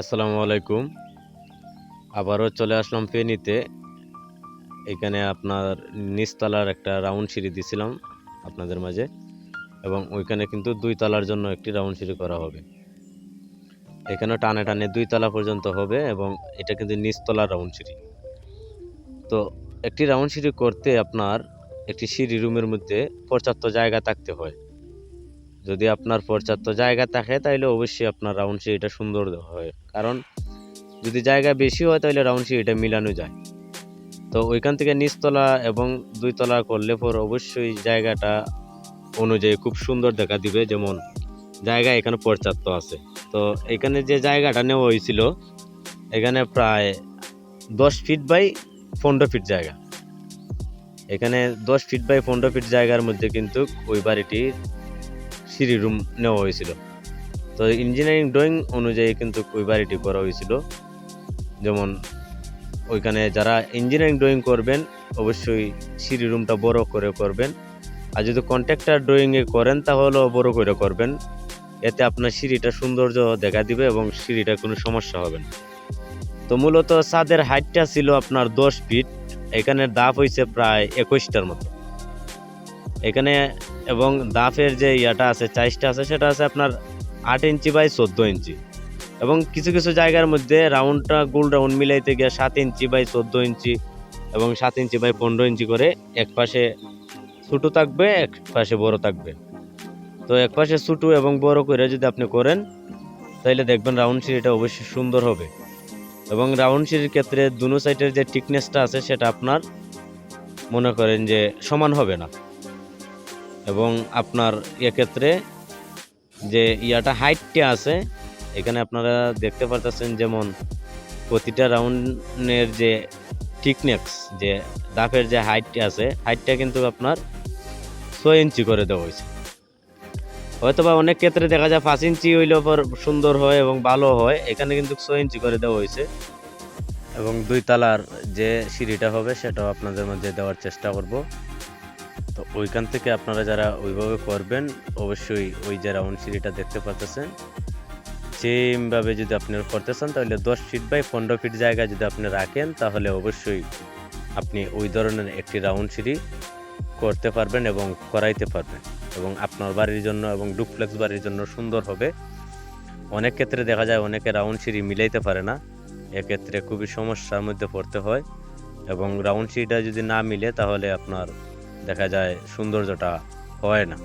আসসালামু আলাইকুম। আবারও চলে আসলাম ফেনীতে। এখানে আপনার নিচতলার একটা রাউন্ড সিঁড়ি দিছিলাম আপনাদের মাঝে, এবং ওইখানে কিন্তু ২ তলার জন্য একটি রাউন্ড সিঁড়ি করা হবে। এখানে টানে টানে ২ তলা পর্যন্ত হবে, এবং এটা কিন্তু নিচতলার রাউন্ড সিঁড়ি। তো একটি রাউন্ড সিঁড়ি করতে আপনার একটি সিঁড়ি রুমের মধ্যে পর্যাপ্ত জায়গা থাকতে হয়। যদি আপনার পর্যাপ্ত জায়গা থাকে তাহলে অবশ্যই আপনার রাউন্ড সিঁড়িটা সুন্দর হয়, কারণ যদি জায়গা বেশি হয় তাহলে রাউন্ড সিঁড়িটা মিলানো যায়। তো ওইখান থেকে নিচতলা এবং ২ তলা করলে পর অবশ্যই জায়গাটা অনুযায়ী খুব সুন্দর দেখা দিবে। যেমন জায়গা এখানে পর্যাপ্ত আছে। তো এখানে যে জায়গাটা নেওয়া হয়েছিল, এখানে প্রায় ১০ ফিট বাই ১৫ ফিট জায়গা। এখানে ১০ ফিট বাই ১৫ ফিট জায়গার মধ্যে কিন্তু ওই বাড়িটির সিঁড়ি রুম নেওয়া হয়েছিল। তো ইঞ্জিনিয়ারিং ড্রয়িং অনুযায়ী কিন্তু ওই বাড়িটি করা হয়েছিল। যেমন ওইখানে যারা ইঞ্জিনিয়ারিং ড্রয়িং করবেন অবশ্যই সিঁড়ি রুমটা বড় করে করবেন, আর যদি কন্ট্রাক্টর ড্রয়িংয়ে করেন তাহলেও বড় করে করবেন। এতে আপনার সিঁড়িটা সৌন্দর্য দেখা দিবে এবং সিঁড়িটা কোনো সমস্যা হবে না। তো মূলত ছাদের হাইটটা ছিল আপনার ১০ ফিট। এখানে ধাপ হয়েছে প্রায় ২১টার মতো এখানে, এবং ধাপের যে ইয়াটা আছে, চাইজটা আছে, সেটা আছে আপনার ৮ ইঞ্চি বাই ১৪ ইঞ্চি। এবং কিছু কিছু জায়গার মধ্যে রাউন্ডটা গোল রাউন্ড মিলাইতে গিয়ে ৭ ইঞ্চি বাই ১৪ ইঞ্চি এবং ৭ ইঞ্চি বাই ১৫ ইঞ্চি করে এক পাশে ছোটো থাকবে, এক পাশে বড় থাকবে। তো এক পাশে ছোটো এবং বড় করে যদি আপনি করেন তাহলে দেখবেন রাউন্ড সিঁড়িটা অবশ্যই সুন্দর হবে। এবং রাউন্ড সিঁড়ির ক্ষেত্রে দুনো সাইডের যে থিকনেসটা আছে সেটা আপনার মনে করেন যে সমান হবে না, এবং আপনার এক্ষেত্রে যে ইয়াটা হাইটটা আছে এখানে আপনারা দেখতে পারতেছেন, যেমন প্রতিটা রাউন্ডের যে থিকনেস, যে দাপের যে হাইটটা আছে, হাইটটা কিন্তু আপনার ৬ ইঞ্চি করে দেওয়া হয়েছে। হয়তোবা অনেক ক্ষেত্রে দেখা যায় ৫ ইঞ্চি হইলেও পর সুন্দর হয় এবং ভালো হয়, এখানে কিন্তু ৬ ইঞ্চি করে দেওয়া হয়েছে। এবং ২ তলার যে সিঁড়িটা হবে সেটাও আপনাদের মধ্যে দেওয়ার চেষ্টা করব। তো ওইখান থেকে আপনারা যারা ওইভাবে করবেন অবশ্যই ওই যে রাউন্ড সিঁড়িটা দেখতে পাচ্ছেন সেমভাবে যদি আপনি করতে চান তাহলে ১০ ফিট বাই ১৫ ফিট জায়গা যদি আপনি রাখেন তাহলে অবশ্যই আপনি ওই ধরনের একটি রাউন্ড সিঁড়ি করতে পারবেন এবং করাইতে পারবেন, এবং আপনার বাড়ির জন্য এবং ডুপ্লেক্স বাড়ির জন্য সুন্দর হবে। অনেক ক্ষেত্রে দেখা যায় অনেকে রাউন্ড সিঁড়ি মিলাইতে পারে না, এক্ষেত্রে খুবই সমস্যার মধ্যে পড়তে হয়, এবং রাউন্ড সিঁড়িটা যদি না মিলে তাহলে আপনার দেখা যায় সৌন্দর্যটা হয় না।